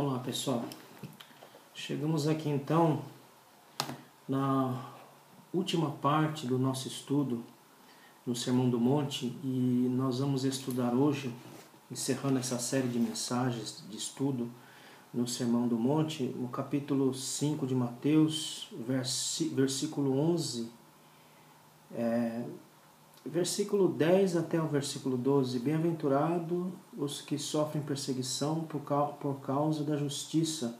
Olá pessoal, chegamos aqui então na última parte do nosso estudo no Sermão do Monte e nós vamos estudar hoje, encerrando essa série de mensagens de estudo no Sermão do Monte, no capítulo 5 de Mateus, versículo 11, versículo 10 até o versículo 12. Bem-aventurado os que sofrem perseguição por causa da justiça,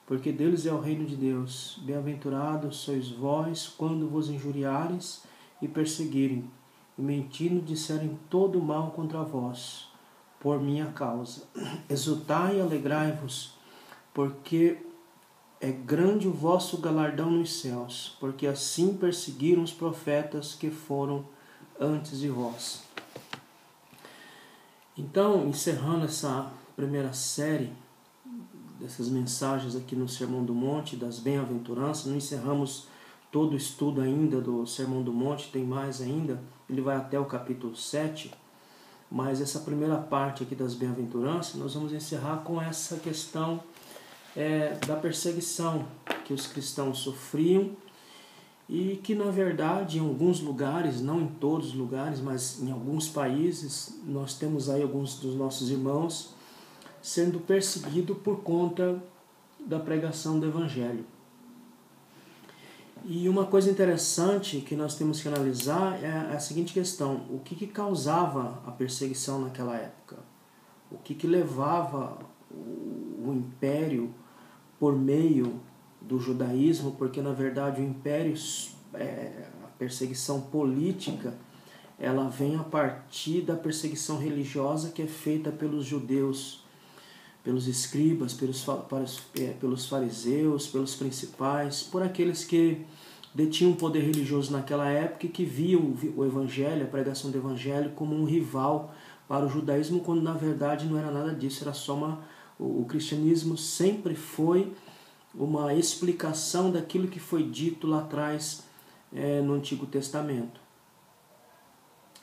porque deles é o reino de Deus. Bem-aventurados sois vós quando vos injuriares e perseguirem, e mentindo disserem todo mal contra vós, por minha causa. Exultai e alegrai-vos, porque é grande o vosso galardão nos céus, porque assim perseguiram os profetas que foram antes de vós. Então, encerrando essa primeira série dessas mensagens aqui no Sermão do Monte, das bem-aventuranças, não encerramos todo o estudo ainda do Sermão do Monte, tem mais ainda, ele vai até o capítulo 7, mas essa primeira parte aqui das bem-aventuranças, nós vamos encerrar com essa questão da perseguição que os cristãos sofriam e que, na verdade, em alguns lugares, não em todos os lugares, mas em alguns países, nós temos aí alguns dos nossos irmãos sendo perseguidos por conta da pregação do Evangelho. E uma coisa interessante que nós temos que analisar é a seguinte questão: o que causava a perseguição naquela época? O que levava o império por meio do judaísmo, porque na verdade o império, a perseguição política, ela vem a partir da perseguição religiosa que é feita pelos judeus, pelos escribas, pelos fariseus, pelos principais, por aqueles que detinham poder religioso naquela época e que viam o evangelho, a pregação do evangelho, como um rival para o judaísmo, quando na verdade não era nada disso, era só o cristianismo sempre foi uma explicação daquilo que foi dito lá atrás no Antigo Testamento.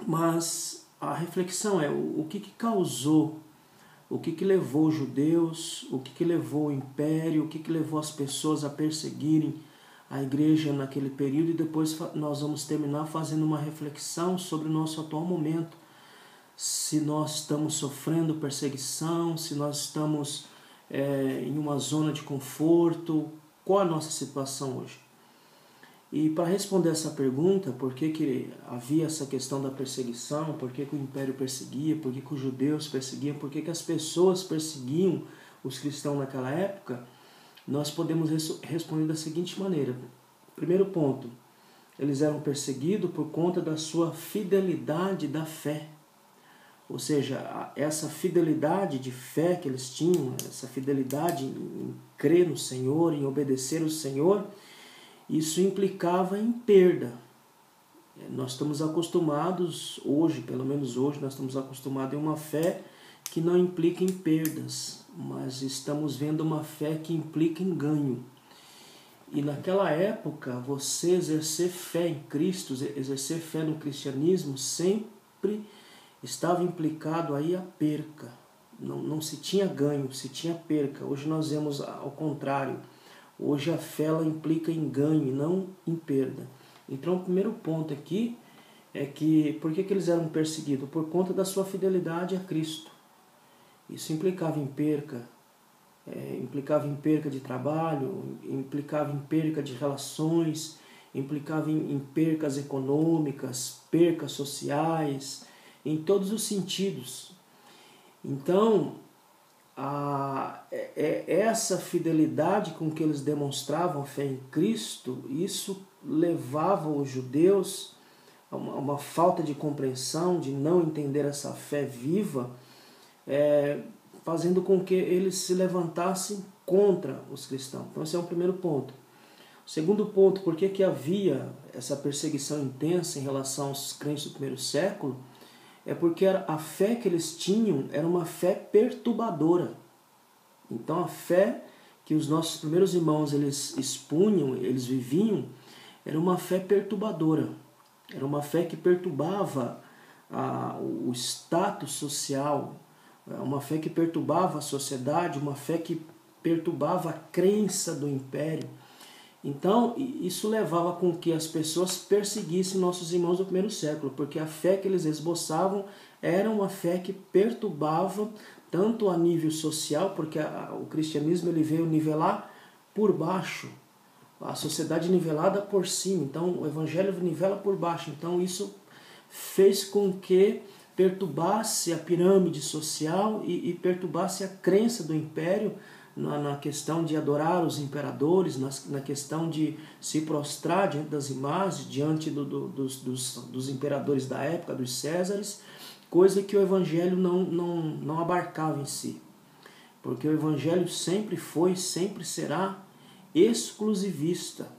Mas a reflexão é o que causou, o que levou os judeus, o que levou o império, o que levou as pessoas a perseguirem a igreja naquele período, e depois nós vamos terminar fazendo uma reflexão sobre o nosso atual momento. Se nós estamos sofrendo perseguição, se nós estamos em uma zona de conforto, qual a nossa situação hoje? E para responder essa pergunta, por que havia essa questão da perseguição, por que o império perseguia, por que os judeus perseguiam, por que as pessoas perseguiam os cristãos naquela época, nós podemos responder da seguinte maneira. Primeiro ponto, eles eram perseguidos por conta da sua fidelidade da fé. Ou seja, essa fidelidade de fé que eles tinham, essa fidelidade em crer no Senhor, em obedecer ao Senhor, isso implicava em perda. Nós estamos acostumados, hoje, pelo menos hoje, nós estamos acostumados em uma fé que não implica em perdas, mas estamos vendo uma fé que implica em ganho. E naquela época, você exercer fé em Cristo, exercer fé no cristianismo, sempre estava implicado aí a perca. Não se tinha ganho, se tinha perca. Hoje nós vemos ao contrário. Hoje a fé ela implica em ganho e não em perda. Então o primeiro ponto aqui é que por que eles eram perseguidos? Por conta da sua fidelidade a Cristo. Isso implicava em perca. Implicava em perca de trabalho, implicava em perca de relações, implicava em percas econômicas, percas sociais, em todos os sentidos. Então, essa fidelidade com que eles demonstravam fé em Cristo, isso levava os judeus a uma falta de compreensão, de não entender essa fé viva, fazendo com que eles se levantassem contra os cristãos. Então esse é o primeiro ponto. O segundo ponto, por que havia essa perseguição intensa em relação aos crentes do primeiro século? É porque a fé que eles tinham era uma fé perturbadora. Então a fé que os nossos primeiros irmãos eles expunham, eles viviam, era uma fé perturbadora. Era uma fé que perturbava o status social, uma fé que perturbava a sociedade, uma fé que perturbava a crença do império. Então, isso levava com que as pessoas perseguissem nossos irmãos do primeiro século, porque a fé que eles esboçavam era uma fé que perturbava tanto a nível social, porque o cristianismo ele veio nivelar por baixo, a sociedade nivelada por cima, então o evangelho nivela por baixo. Então isso fez com que perturbasse a pirâmide social e perturbasse a crença do império na questão de adorar os imperadores, na questão de se prostrar diante das imagens, diante dos imperadores da época, dos Césares, coisa que o evangelho não abarcava em si. Porque o evangelho sempre foi, sempre será exclusivista.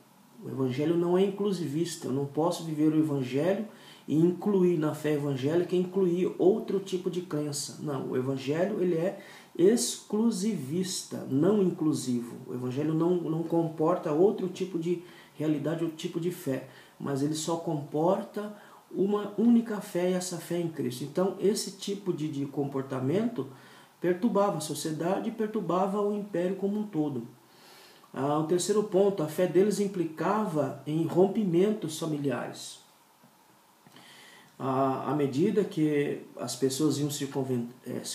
O evangelho não é inclusivista. Eu não posso viver o evangelho e incluir na fé evangélica, incluir outro tipo de crença. Não, o evangelho ele é exclusivista, não inclusivo. O evangelho não comporta outro tipo de realidade, outro tipo de fé, mas ele só comporta uma única fé, e essa fé em Cristo. Então, esse tipo de comportamento perturbava a sociedade e perturbava o império como um todo. O terceiro ponto, a fé deles implicava em rompimentos familiares. À medida que as pessoas iam se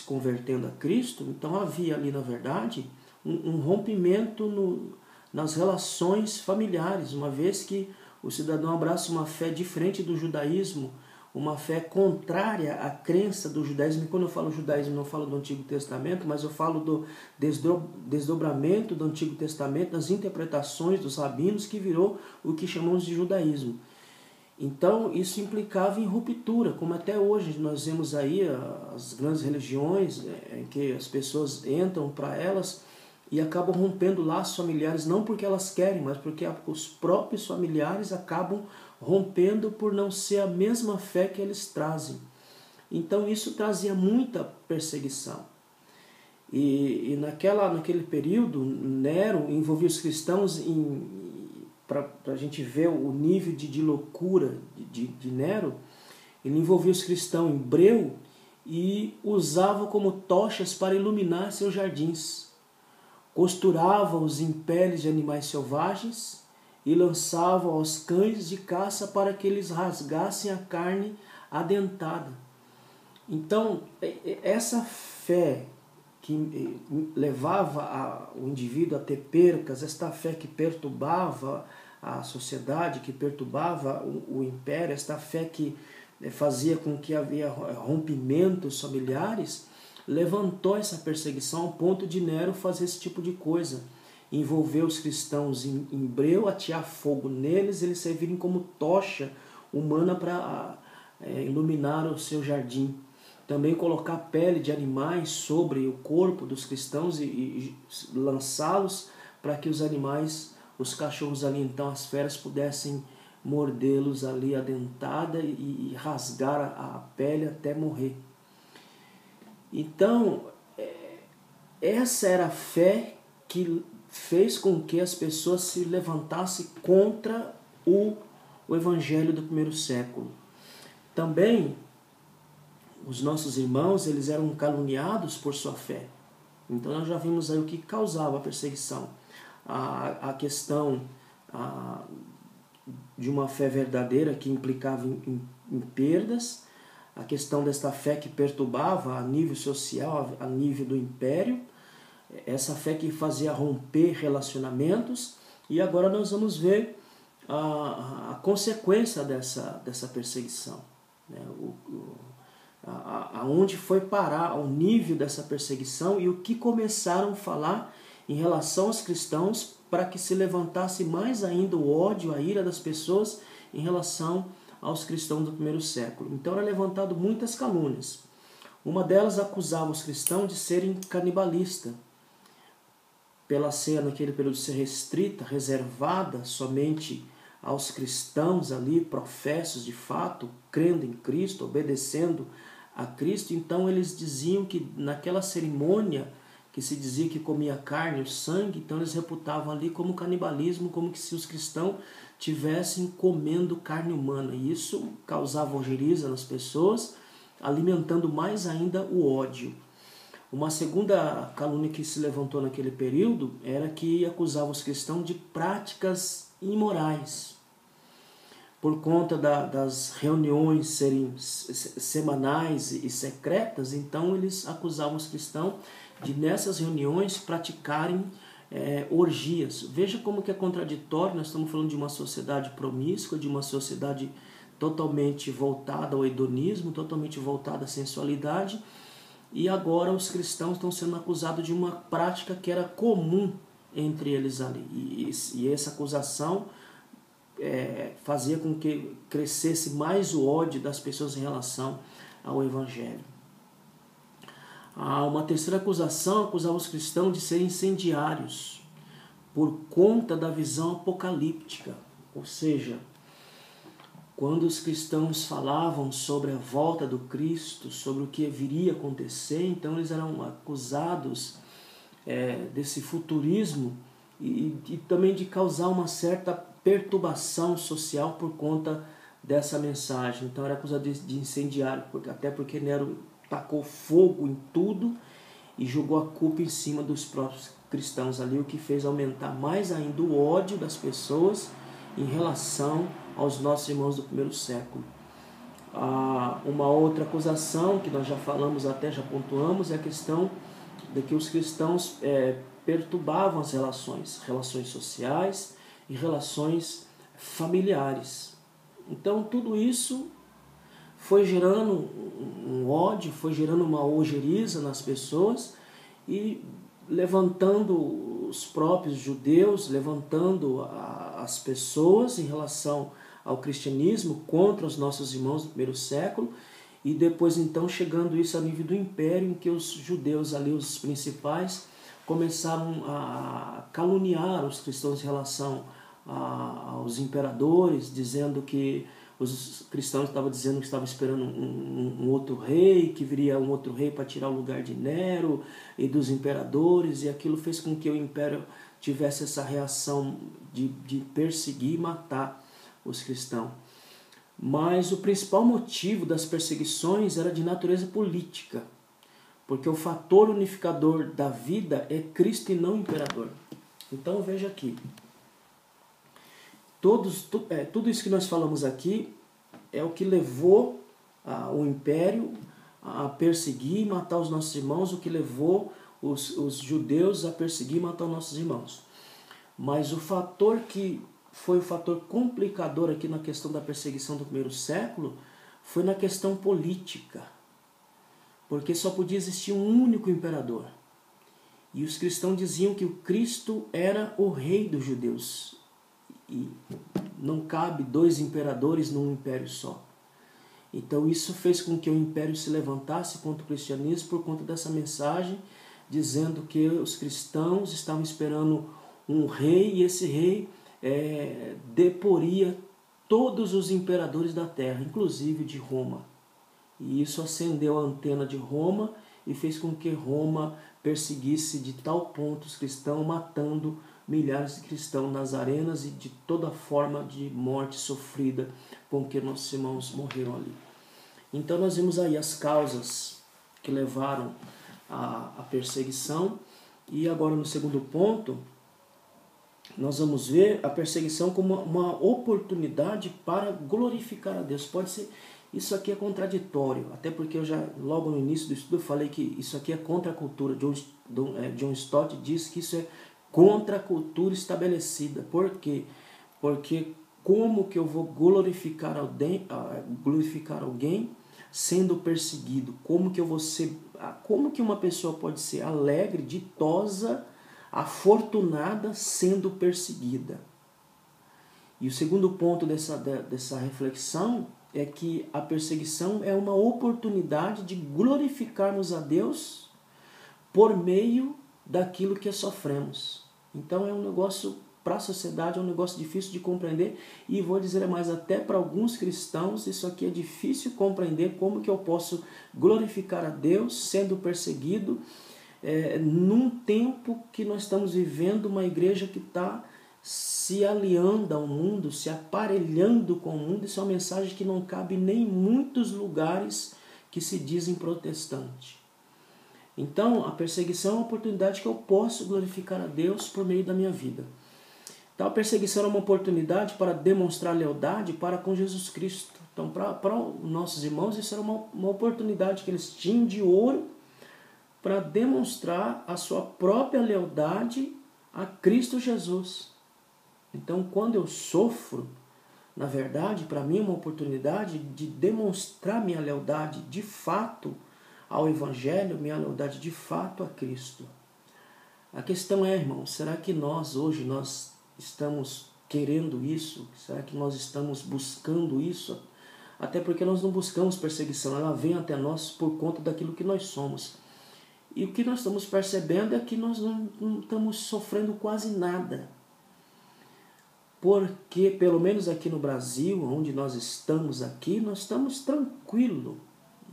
convertendo a Cristo, então havia ali, na verdade, um rompimento nas relações familiares, uma vez que o cidadão abraça uma fé diferente do judaísmo, uma fé contrária à crença do judaísmo. E quando eu falo judaísmo, não falo do Antigo Testamento, mas eu falo do desdobramento do Antigo Testamento, das interpretações dos rabinos, que virou o que chamamos de judaísmo. Então, isso implicava em ruptura, como até hoje nós vemos aí as grandes religiões, em que as pessoas entram para elas e acabam rompendo laços familiares, não porque elas querem, mas porque os próprios familiares acabam rompendo por não ser a mesma fé que eles trazem. Então isso trazia muita perseguição. E naquele período, Nero envolvia os cristãos para a gente ver o nível de loucura de Nero. Ele envolvia os cristãos em breu e usava como tochas para iluminar seus jardins. Costurava-os em peles de animais selvagens e lançava aos cães de caça para que eles rasgassem a carne adentada. Então, essa fé que levava o indivíduo a ter percas, esta fé que perturbava a sociedade, que perturbava o império, esta fé que fazia com que havia rompimentos familiares, levantou essa perseguição ao ponto de Nero fazer esse tipo de coisa. Envolver os cristãos em breu, atear fogo neles, eles servirem como tocha humana para iluminar o seu jardim. Também colocar pele de animais sobre o corpo dos cristãos e lançá-los para que os animais, os cachorros ali, então as feras, pudessem mordê-los ali adentada e rasgar a pele até morrer. Então, essa era a fé que fez com que as pessoas se levantassem contra o evangelho do primeiro século. Também, os nossos irmãos, eles eram caluniados por sua fé. Então nós já vimos aí o que causava a perseguição. A questão de uma fé verdadeira que implicava em perdas, a questão desta fé que perturbava a nível social, a nível do império, essa fé que fazia romper relacionamentos, e agora nós vamos ver a consequência dessa perseguição, né? Aonde foi parar o nível dessa perseguição e o que começaram a falar em relação aos cristãos para que se levantasse mais ainda o ódio, a ira das pessoas em relação aos cristãos do primeiro século. Então era levantado muitas calúnias. Uma delas acusava os cristãos de serem canibalistas, pela ceia naquele período ser restrita, reservada somente aos cristãos ali, professos de fato, crendo em Cristo, obedecendo a Cristo. Então eles diziam que naquela cerimônia que se dizia que comia carne, o sangue, então eles reputavam ali como canibalismo, como que se os cristãos tivessem comendo carne humana. E isso causava ojeriza nas pessoas, alimentando mais ainda o ódio. Uma segunda calúnia que se levantou naquele período era que acusava os cristãos de práticas imorais. Por conta das reuniões serem semanais e secretas, então eles acusavam os cristãos de nessas reuniões praticarem orgias. Veja como que é contraditório, nós estamos falando de uma sociedade promíscua, de uma sociedade totalmente voltada ao hedonismo, totalmente voltada à sensualidade, e agora os cristãos estão sendo acusados de uma prática que era comum entre eles ali. E essa acusação fazia com que crescesse mais o ódio das pessoas em relação ao Evangelho. Uma terceira acusação acusava os cristãos de serem incendiários por conta da visão apocalíptica. Ou seja, quando os cristãos falavam sobre a volta do Cristo, sobre o que viria a acontecer, então eles eram acusados desse futurismo e também de causar uma certa perturbação social por conta dessa mensagem. Então era acusado de incendiário, até porque Nero tacou fogo em tudo e jogou a culpa em cima dos próprios cristãos ali, o que fez aumentar mais ainda o ódio das pessoas em relação aos nossos irmãos do primeiro século. Uma outra acusação que nós já falamos, até já pontuamos, é a questão de que os cristãos perturbavam as relações sociais e relações familiares. Então tudo isso foi gerando um ódio, foi gerando uma ojeriza nas pessoas e levantando os próprios judeus, levantando as pessoas em relação ao cristianismo contra os nossos irmãos do primeiro século, e depois então chegando isso a nível do império, em que os judeus ali, os principais, começaram a caluniar os cristãos em relação aos imperadores, dizendo que os cristãos estavam dizendo que estavam esperando um outro rei, que viria um outro rei para tirar o lugar de Nero e dos imperadores, e aquilo fez com que o império tivesse essa reação de perseguir e matar os cristãos. Mas o principal motivo das perseguições era de natureza política, porque o fator unificador da vida é Cristo e não o imperador. Então veja aqui, tudo isso que nós falamos aqui é o que levou o império a perseguir e matar os nossos irmãos, o que levou os judeus a perseguir e matar os nossos irmãos. Mas o fator que foi o fator complicador aqui na questão da perseguição do primeiro século foi na questão política, porque só podia existir um único imperador. E os cristãos diziam que o Cristo era o rei dos judeus. E não cabe dois imperadores num império só. Então isso fez com que o império se levantasse contra o cristianismo por conta dessa mensagem, dizendo que os cristãos estavam esperando um rei, e esse rei deporia todos os imperadores da terra, inclusive de Roma. E isso acendeu a antena de Roma e fez com que Roma perseguisse de tal ponto os cristãos, matando milhares de cristãos nas arenas e de toda forma de morte sofrida com que nossos irmãos morreram ali. Então nós vimos aí as causas que levaram à perseguição, e agora no segundo ponto nós vamos ver a perseguição como uma oportunidade para glorificar a Deus. Pode ser, isso aqui é contraditório, até porque eu já logo no início do estudo falei que isso aqui é contra a cultura. John Stott diz que isso é contra a cultura estabelecida. Por quê? Porque como que eu vou glorificar alguém sendo perseguido? Como que uma pessoa pode ser alegre, ditosa, afortunada sendo perseguida? E o segundo ponto dessa reflexão é que a perseguição é uma oportunidade de glorificarmos a Deus por meio daquilo que sofremos. Então é um negócio, para a sociedade, é um negócio difícil de compreender, e vou dizer mais, até para alguns cristãos isso aqui é difícil compreender, como que eu posso glorificar a Deus sendo perseguido, num tempo que nós estamos vivendo uma igreja que está se aliando ao mundo, se aparelhando com o mundo. Isso é uma mensagem que não cabe nem em muitos lugares que se dizem protestantes. Então, a perseguição é uma oportunidade que eu posso glorificar a Deus por meio da minha vida. Então, a perseguição é uma oportunidade para demonstrar lealdade para com Jesus Cristo. Então, para nossos irmãos, isso era uma oportunidade que eles tinham de ouro para demonstrar a sua própria lealdade a Cristo Jesus. Então, quando eu sofro, na verdade, para mim é uma oportunidade de demonstrar minha lealdade de fato ao Evangelho, minha lealdade de fato a Cristo. A questão é, irmão, será que hoje nós estamos querendo isso? Será que nós estamos buscando isso? Até porque nós não buscamos perseguição, ela vem até nós por conta daquilo que nós somos. E o que nós estamos percebendo é que nós não estamos sofrendo quase nada. Porque, pelo menos aqui no Brasil, onde nós estamos aqui, nós estamos tranquilos.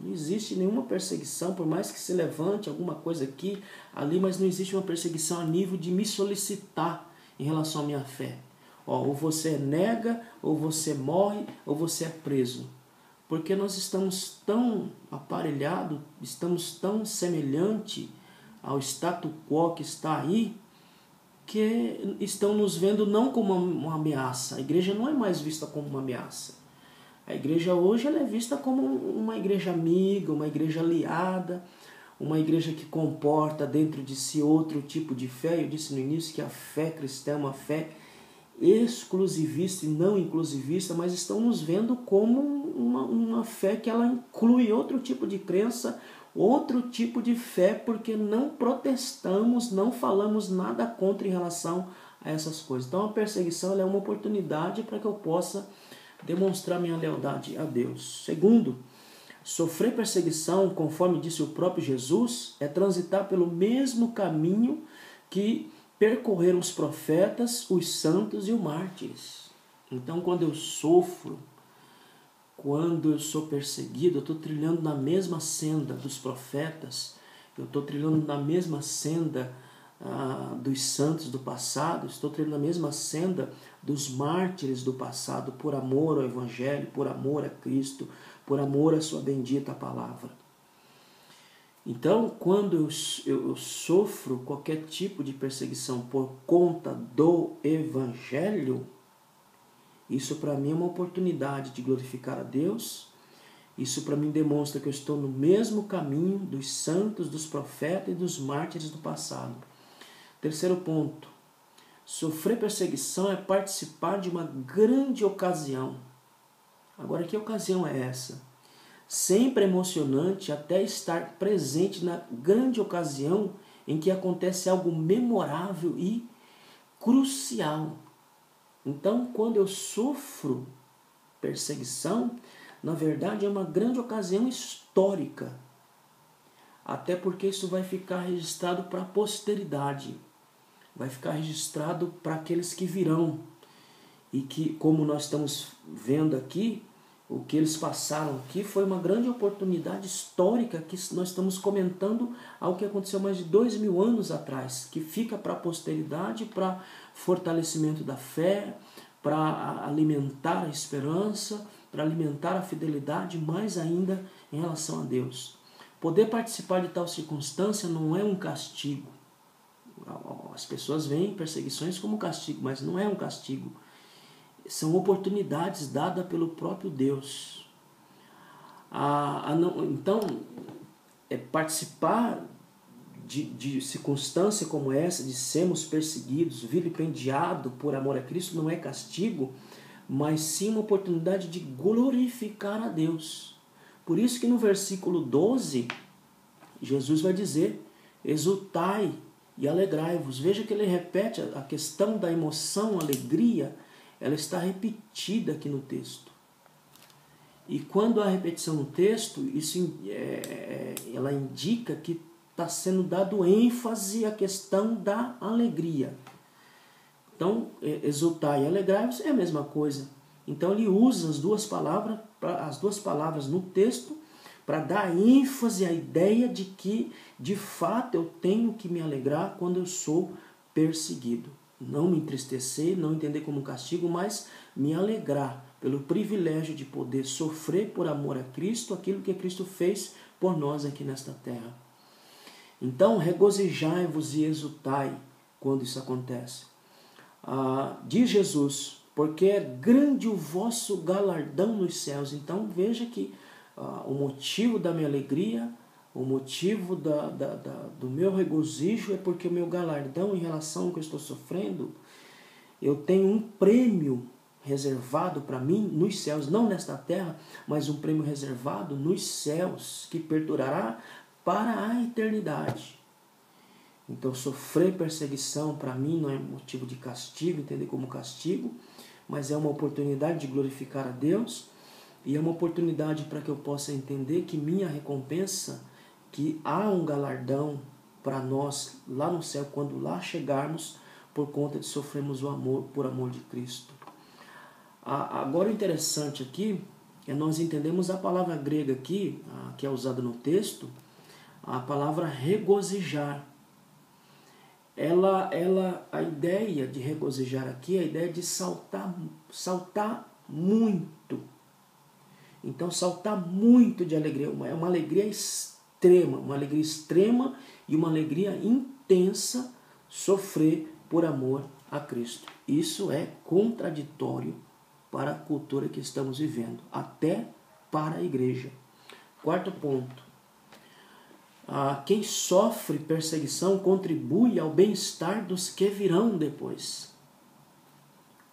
Não existe nenhuma perseguição, por mais que se levante alguma coisa aqui, ali, mas não existe uma perseguição a nível de me solicitar em relação à minha fé. Ou você nega, ou você morre, ou você é preso. Porque nós estamos tão aparelhados, estamos tão semelhantes ao status quo que está aí, que estão nos vendo não como uma ameaça. A igreja não é mais vista como uma ameaça. A igreja hoje ela é vista como uma igreja amiga, uma igreja aliada, uma igreja que comporta dentro de si outro tipo de fé. Eu disse no início que a fé cristã é uma fé exclusivista e não inclusivista, mas estão nos vendo como uma fé que ela inclui outro tipo de crença, outro tipo de fé, porque não protestamos, não falamos nada contra em relação a essas coisas. Então a perseguição ela é uma oportunidade para que eu possa demonstrar minha lealdade a Deus. Segundo, sofrer perseguição, conforme disse o próprio Jesus, é transitar pelo mesmo caminho que percorreram os profetas, os santos e os mártires. Então, quando eu sofro, quando eu sou perseguido, eu estou trilhando na mesma senda dos profetas, eu estou trilhando na mesma senda dos santos do passado, estou trilhando na mesma senda dos mártires do passado, por amor ao Evangelho, por amor a Cristo, por amor à sua bendita palavra. Então, quando eu sofro qualquer tipo de perseguição por conta do Evangelho, isso para mim é uma oportunidade de glorificar a Deus. Isso para mim demonstra que eu estou no mesmo caminho dos santos, dos profetas e dos mártires do passado. Terceiro ponto, sofrer perseguição é participar de uma grande ocasião. Agora, que ocasião é essa? Sempre emocionante até estar presente na grande ocasião em que acontece algo memorável e crucial. Então, quando eu sofro perseguição, na verdade é uma grande ocasião histórica. Até porque isso vai ficar registrado para a posteridade. Vai ficar registrado para aqueles que virão. E que, como nós estamos vendo aqui, o que eles passaram aqui foi uma grande oportunidade histórica que nós estamos comentando algo que aconteceu mais de 2000 anos atrás, que fica para a posteridade, para fortalecimento da fé, para alimentar a esperança, para alimentar a fidelidade, mais ainda em relação a Deus. Poder participar de tal circunstância não é um castigo. As pessoas veem perseguições como castigo, mas não é um castigo. São oportunidades dadas pelo próprio Deus. Então, participar de circunstância como essa, de sermos perseguidos, vilipendiados por amor a Cristo, não é castigo, mas sim uma oportunidade de glorificar a Deus. Por isso que no versículo 12, Jesus vai dizer, exultai e alegrai-vos. Veja que ele repete a questão da emoção, alegria, ela está repetida aqui no texto. E quando há repetição no texto, ela indica que está sendo dado ênfase à questão da alegria. Então, exultar e alegrar-vos é a mesma coisa. Então, ele usa as duas palavras no texto para dar ênfase à ideia de que, de fato, eu tenho que me alegrar quando eu sou perseguido. Não me entristecer, não entender como um castigo, mas me alegrar pelo privilégio de poder sofrer por amor a Cristo, aquilo que Cristo fez por nós aqui nesta terra. Então, regozijai-vos e exultai quando isso acontece. Diz Jesus, porque é grande o vosso galardão nos céus. Então, veja que o motivo da minha alegria, o motivo do meu regozijo é porque o meu galardão em relação ao que eu estou sofrendo, eu tenho um prêmio reservado para mim nos céus, não nesta terra, mas um prêmio reservado nos céus, que perdurará para a eternidade. Então, sofrer perseguição para mim não é motivo de castigo, entender como castigo, mas é uma oportunidade de glorificar a Deus e é uma oportunidade para que eu possa entender que minha recompensa, que há um galardão para nós lá no céu, quando lá chegarmos, por conta de sofrermos o amor, por amor de Cristo. Agora, o interessante aqui é nós entendemos a palavra grega aqui, que é usada no texto, a palavra regozijar. A ideia de regozijar aqui é a ideia de saltar muito. Então, saltar muito de alegria. É uma alegria extrema e uma alegria intensa sofrer por amor a Cristo. Isso é contraditório para a cultura que estamos vivendo, até para a igreja. Quarto ponto. Quem sofre perseguição contribui ao bem-estar dos que virão depois.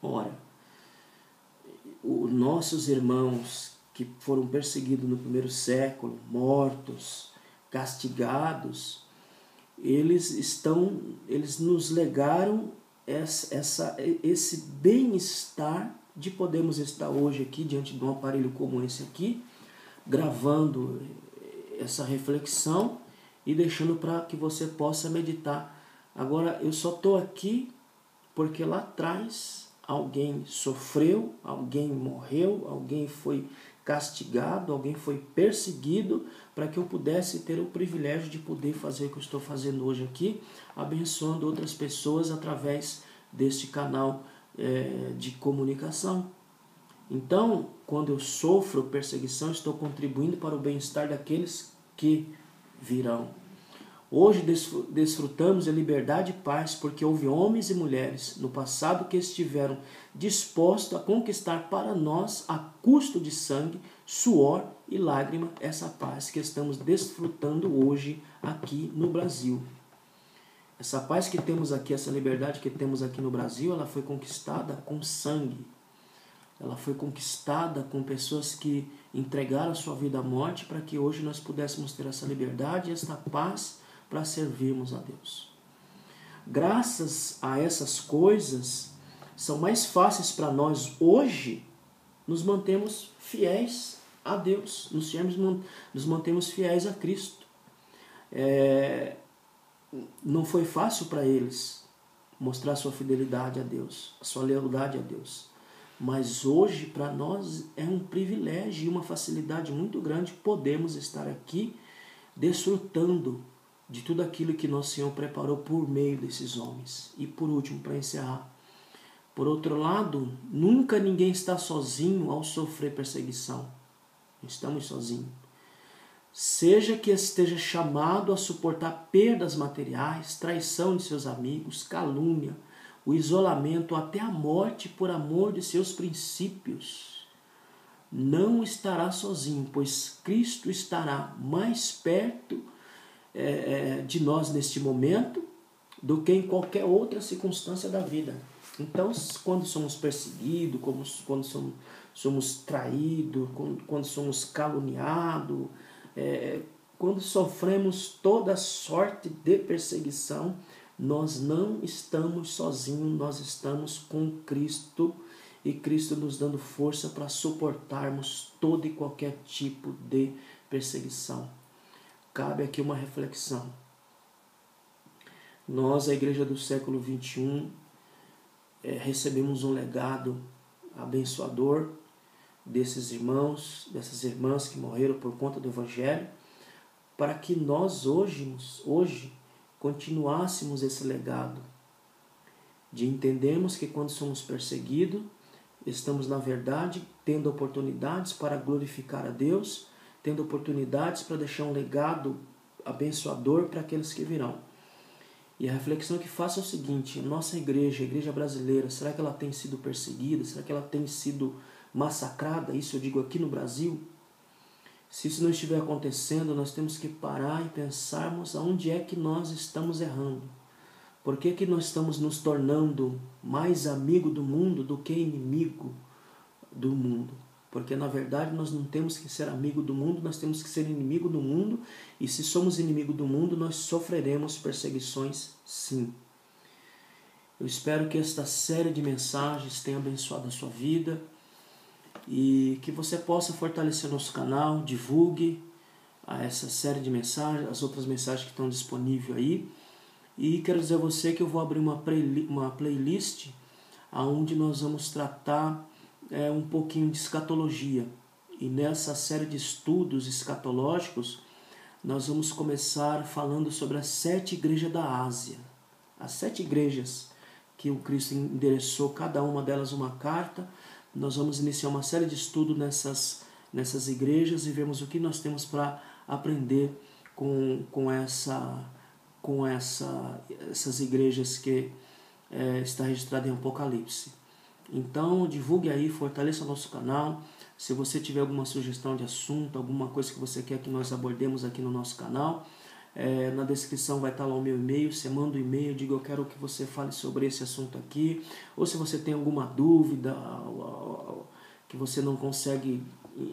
Ora, os nossos irmãos que foram perseguidos no primeiro século, mortos, castigados, eles nos legaram esse bem-estar de podermos estar hoje aqui diante de um aparelho como esse aqui, gravando essa reflexão e deixando para que você possa meditar. Agora, eu só estou aqui porque lá atrás alguém sofreu, alguém morreu, alguém foi castigado, alguém foi perseguido, para que eu pudesse ter o privilégio de poder fazer o que eu estou fazendo hoje aqui, abençoando outras pessoas através deste canal de comunicação. Então, quando eu sofro perseguição, estou contribuindo para o bem-estar daqueles que virão. Hoje desfrutamos de liberdade e paz porque houve homens e mulheres no passado que estiveram dispostos a conquistar para nós, a custo de sangue, suor e lágrima, essa paz que estamos desfrutando hoje aqui no Brasil. Essa paz que temos aqui, essa liberdade que temos aqui no Brasil, ela foi conquistada com sangue. Ela foi conquistada com pessoas que entregaram a sua vida à morte para que hoje nós pudéssemos ter essa liberdade e essa paz para servirmos a Deus. Graças a essas coisas, são mais fáceis para nós hoje nos mantermos fiéis a Deus, nos mantemos fiéis a Cristo. Não foi fácil para eles mostrar sua fidelidade a Deus, a sua lealdade a Deus. Mas hoje, para nós, é um privilégio e uma facilidade muito grande podermos estar aqui desfrutando de tudo aquilo que nosso Senhor preparou por meio desses homens. E por último, para encerrar, por outro lado, nunca ninguém está sozinho ao sofrer perseguição. Não estamos sozinhos. Seja que esteja chamado a suportar perdas materiais, traição de seus amigos, calúnia, o isolamento, até a morte por amor de seus princípios, não estará sozinho, pois Cristo estará mais perto de nós neste momento do que em qualquer outra circunstância da vida. Então, quando somos perseguidos, quando somos traídos, quando somos caluniados, quando sofremos toda sorte de perseguição, nós não estamos sozinhos, nós estamos com Cristo e Cristo nos dando força para suportarmos todo e qualquer tipo de perseguição. Cabe aqui uma reflexão. Nós, a igreja do século XXI, recebemos um legado abençoador desses irmãos, dessas irmãs que morreram por conta do Evangelho, para que nós hoje continuássemos esse legado de entendermos que quando somos perseguidos, estamos na verdade tendo oportunidades para glorificar a Deus, tendo oportunidades para deixar um legado abençoador para aqueles que virão. E a reflexão que faço é o seguinte: nossa igreja, a igreja brasileira, será que ela tem sido perseguida? Será que ela tem sido massacrada? Isso eu digo aqui no Brasil. Se isso não estiver acontecendo, nós temos que parar e pensarmos aonde é que nós estamos errando. Por que que nós estamos nos tornando mais amigo do mundo do que inimigo do mundo? Porque na verdade nós não temos que ser amigo do mundo, nós temos que ser inimigo do mundo. E se somos inimigo do mundo, nós sofreremos perseguições, sim. Eu espero que esta série de mensagens tenha abençoado a sua vida e que você possa fortalecer nosso canal, divulgue essa série de mensagens, as outras mensagens que estão disponíveis aí. E quero dizer a você que eu vou abrir uma playlist onde nós vamos tratar um pouquinho de escatologia. E nessa série de estudos escatológicos, nós vamos começar falando sobre as 7 igrejas da Ásia. As 7 igrejas que o Cristo endereçou, cada uma delas uma carta. Nós vamos iniciar uma série de estudos nessas igrejas e vemos o que nós temos para aprender com essas igrejas que está registrada em Apocalipse. Então divulgue aí, fortaleça o nosso canal. Se você tiver alguma sugestão de assunto, alguma coisa que você quer que nós abordemos aqui no nosso canal, na descrição vai estar lá o meu e-mail. Você manda o e-mail, diga eu quero que você fale sobre esse assunto aqui. Ou se você tem alguma dúvida que você não consegue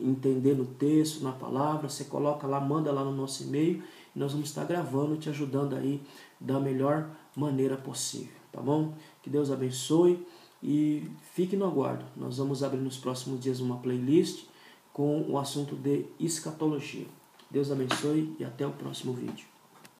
entender no texto, na palavra, você coloca lá, manda lá no nosso e-mail e nós vamos estar gravando, te ajudando aí da melhor maneira possível, tá bom? Que Deus abençoe e fique no aguardo. Nós vamos abrir nos próximos dias uma playlist com o assunto de escatologia. Deus abençoe e até o próximo vídeo.